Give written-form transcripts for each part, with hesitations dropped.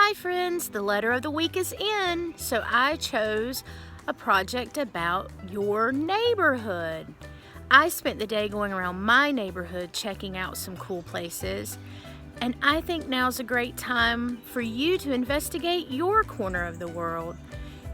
Hi friends, the letter of the week is in, so I chose a project about your neighborhood. I spent the day going around my neighborhood checking out some cool places, and I think now's a great time for you to investigate your corner of the world.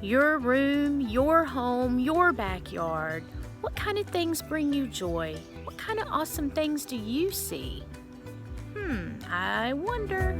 Your room, your home, your backyard. What kind of things bring you joy? What kind of awesome things do you see? I wonder.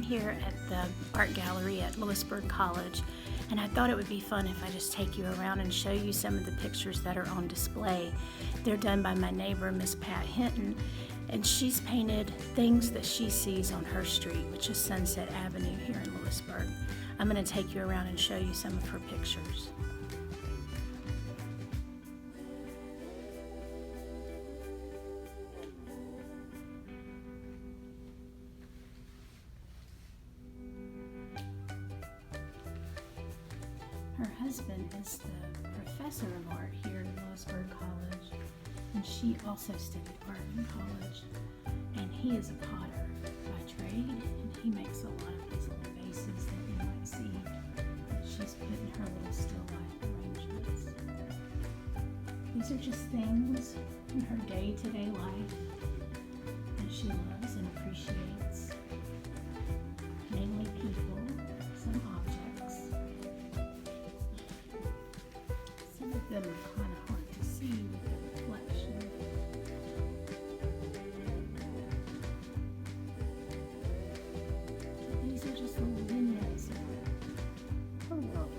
Here at the art gallery at Lewisburg College, and I thought it would be fun if I just take you around and show you some of the pictures that are on display. They're done by my neighbor, Miss Pat Hinton, and she's painted things that she sees on her street, which is Sunset Avenue here in Lewisburg. I'm going to take you around and show you some of her pictures. Her husband is the professor of art here at Lewisburg College, and she also studied art in college. And he is a potter by trade, and he makes a lot of these little vases that you might see that she's put in her little still life arrangements. These are just things in her day-to-day life that she loves and appreciates. Mainly people, some objects. Some of them are kind of hard to see with the reflection. But these are just little vignettes of her world.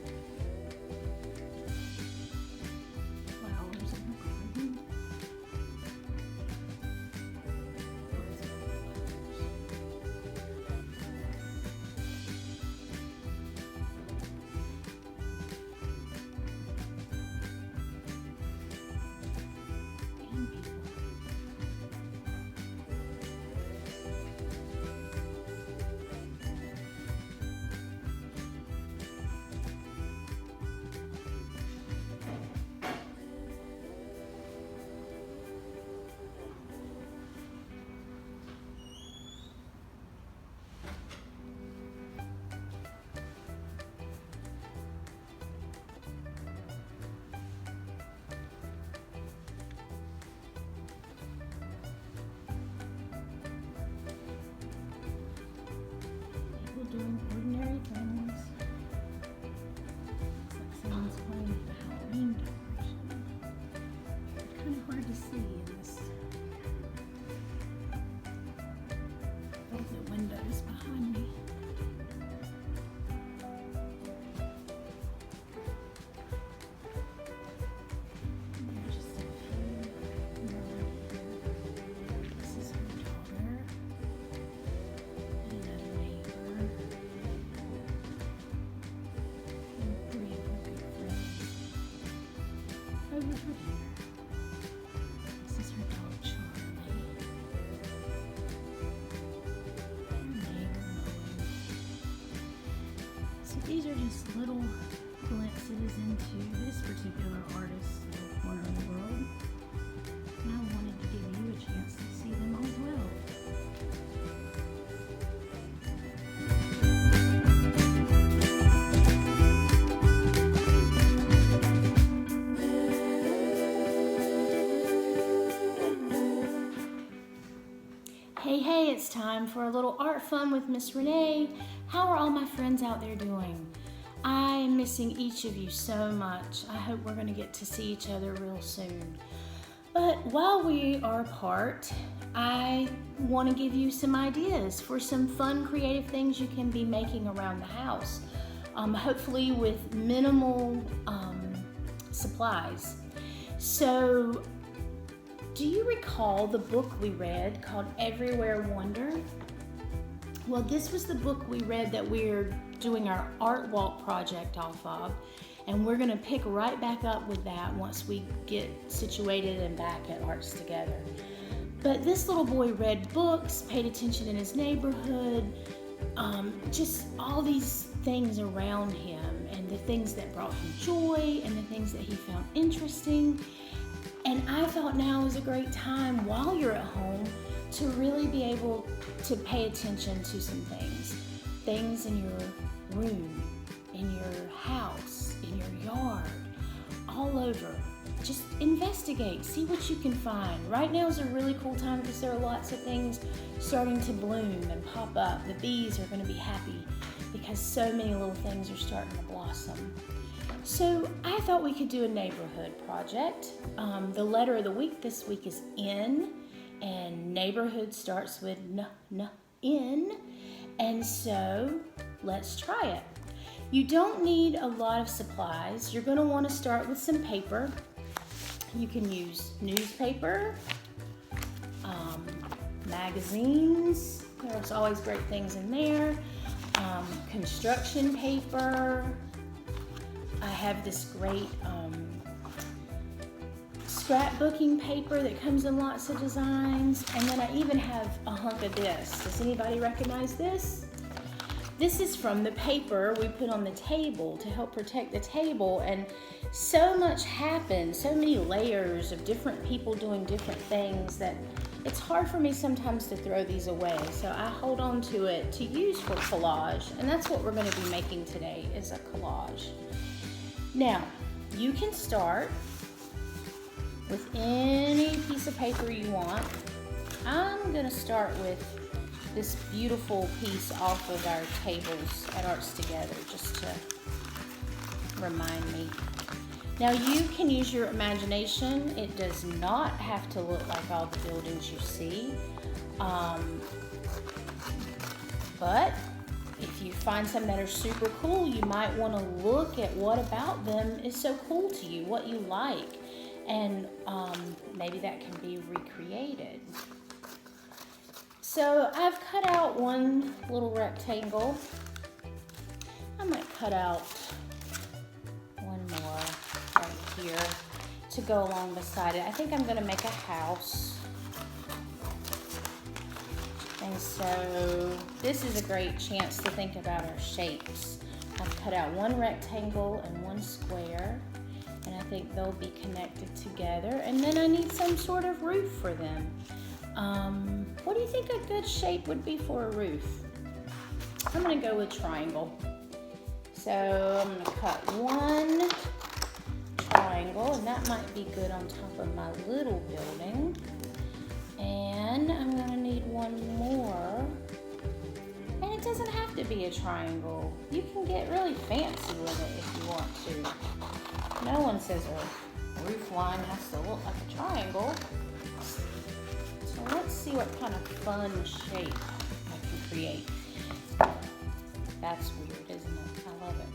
Flowers in her garden. Lots of flowers. And people. People doing ordinary things. Looks like someone's playing with the Halloween decoration. It's kind of hard to see in this velvet windows behind me. And there are just a few more here. This is her daughter. And another neighbor. And three of her good friends. Over for dinner. This is her dog Charlie. Her neighbor mowing. So these are just little glimpses into this particular artist's little corner of the world. And I wanted to give you a chance to see them as well. Hey, it's time for a little art fun with Miss Renee. How are all my friends out there doing? I am missing each of you so much. I hope we're going to get to see each other real soon. But while we are apart, I want to give you some ideas for some fun, creative things you can be making around the house. Hopefully with minimal supplies. So Do you recall the book we read called Everywhere Wonder? Well, this was the book we read that we're doing our art walk project off of, and we're gonna pick right back up with that once we get situated and back at Arts Together. But this little boy read books, paid attention in his neighborhood, just all these things around him, and the things that brought him joy and the things that he found interesting. And I thought now is a great time while you're at home to really be able to pay attention to some things in your room, in your house, in your yard, all over. Just investigate, see what you can find. Right now is a really cool time because there are lots of things starting to bloom and pop up. The bees are going to be happy because so many little things are starting to blossom. So I thought we could do a neighborhood project. The letter of the week this week is N, and neighborhood starts with N. And so let's try it. You don't need a lot of supplies. You're going to want to start with some paper. You can use newspaper, magazines. There's always great things in there. Construction paper. I have this great scrapbooking paper that comes in lots of designs. And then I even have a hunk of this. Does anybody recognize this? This is from the paper we put on the table to help protect the table, and so much happens, so many layers of different people doing different things that it's hard for me sometimes to throw these away. So I hold on to it to use for collage, and that's what we're going to be making today is a collage. Now, you can start with any piece of paper you want. I'm going to start with this beautiful piece off of our tables at Arts Together, just to remind me. Now you can use your imagination. It does not have to look like all the buildings you see. But if you find some that are super cool, you might want to look at what about them is so cool to you, what you like, and maybe that can be recreated. So I've cut out one little rectangle. I might cut out one more right here to go along beside it. I think I'm going to make a house. And so this is a great chance to think about our shapes. I've cut out one rectangle and one square, and I think they'll be connected together. And then I need some sort of roof for them. What do you think a good shape would be for a roof? I'm going to go with triangle. So I'm going to cut one triangle, and that might be good on top of my little building. And I'm going to need one more. And it doesn't have to be a triangle. You can get really fancy with it if you want to. No one says a roof line has to look like a triangle. Let's see what kind of fun shape I can create. That's weird, isn't it? I love it.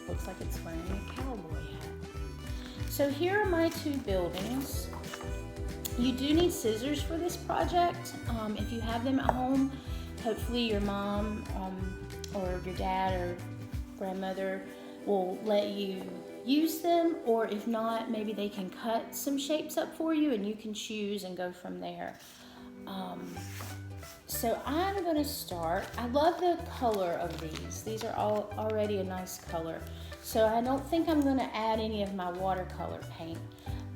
Looks like it's wearing a cowboy hat. So here are my two buildings. You do need scissors for this project. If you have them at home, hopefully your mom or your dad or grandmother will let you use them, or if not, maybe they can cut some shapes up for you and you can choose and go from there. So I'm going to start. I love the color of these. These are all already a nice color. So I don't think I'm going to add any of my watercolor paint,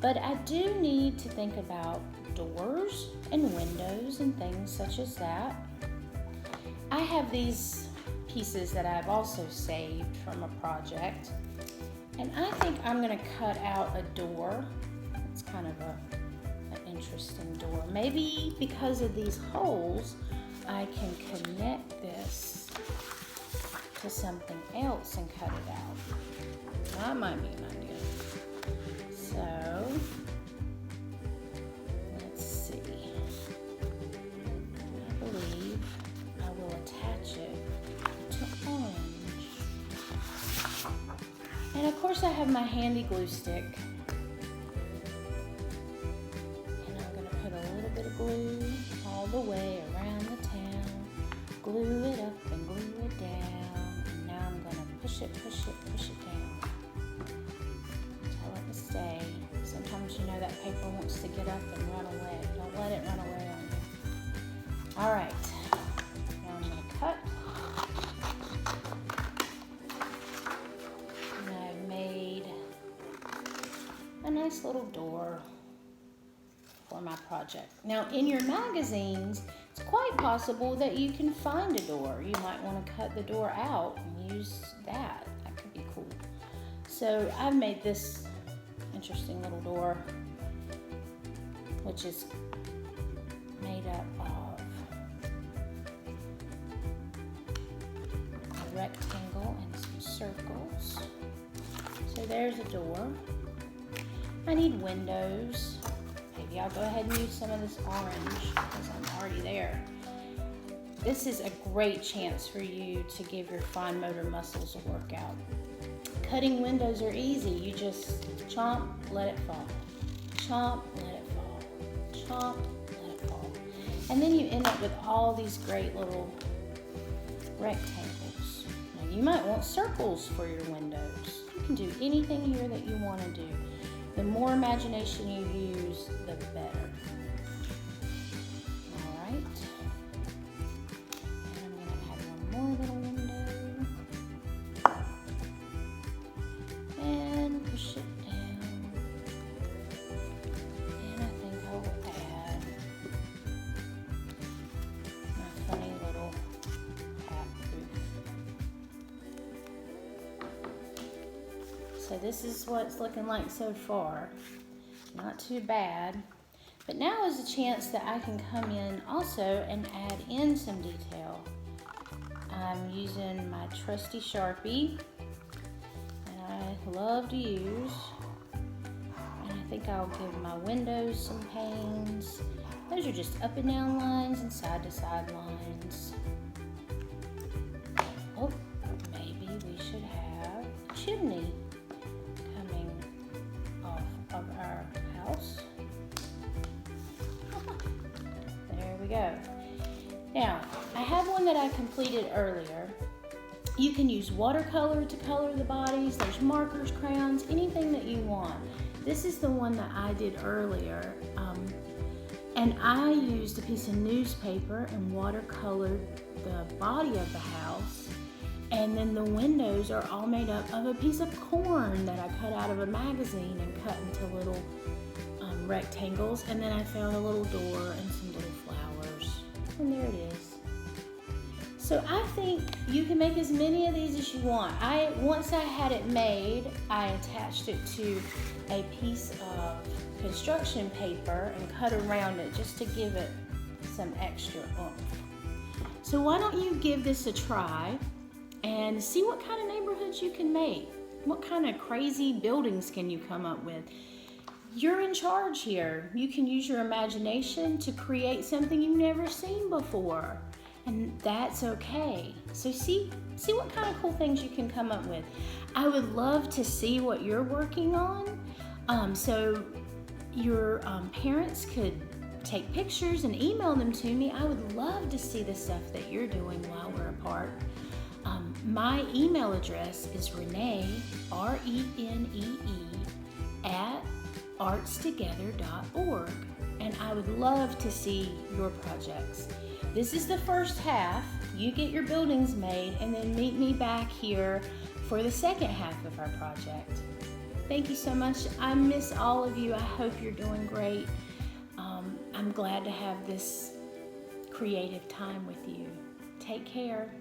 but I do need to think about doors and windows and things such as that. I have these pieces that I've also saved from a project. And I think I'm going to cut out a door. It's kind of an interesting door. Maybe because of these holes, I can connect this to something else and cut it out. That might be an idea. So, let's see. I believe I will attach it to orange. And of course I have my handy glue stick. And I'm going to put a little bit of glue all the way around glue it up and glue it down. And now I'm going to push it down. Tell it to stay. Sometimes you know that paper wants to get up and run away. Don't let it run away on you. All right. Now I'm going to cut. And I've made a nice little door for my project. Now in your magazines, it's quite possible that you can find a door. You might want to cut the door out and use that. That could be cool. So I've made this interesting little door, which is made up of a rectangle and some circles. So there's a door. I need windows. Maybe I'll go ahead and use some of this orange because I'm already there. This is a great chance for you to give your fine motor muscles a workout. Cutting windows are easy. You just chomp, let it fall. Chomp, let it fall. Chomp, let it fall. And then you end up with all these great little rectangles. Now you might want circles for your windows. You can do anything here that you want to do. The more imagination you use, the better. All right. And I'm going to add one more little window. And push it down. And I think I will add my funny little hat roof. So this is what it's looking like so far. Not too bad. But now is a chance that I can come in also and add in some detail. I'm using my trusty Sharpie, and I love to use. And I think I'll give my windows some panes. Those are just up and down lines and side to side lines. Oh, maybe we should have a chimney coming off of our house. There we go. Now, I have one that I completed earlier. You can use watercolor to color the bodies. There's markers, crayons, anything that you want. This is the one that I did earlier. And I used a piece of newspaper and watercolored the body of the house. And then the windows are all made up of a piece of corn that I cut out of a magazine and cut into little rectangles. And then I found a little door and some little flowers. And there it is. So I think you can make as many of these as you want. Once I had it made, I attached it to a piece of construction paper and cut around it just to give it some extra oomph. So why don't you give this a try and see what kind of neighborhoods you can make? What kind of crazy buildings can you come up with? You're in charge here. You can use your imagination to create something you've never seen before. And that's okay. So see what kind of cool things you can come up with. I would love to see what you're working on. So your parents could take pictures and email them to me. I would love to see the stuff that you're doing while we're apart. My email address is Renee, RENEE, @artstogether.org. And I would love to see your projects. This is the first half. You get your buildings made and then meet me back here for the second half of our project. Thank you so much. I miss all of you. I hope you're doing great. I'm glad to have this creative time with you. Take care.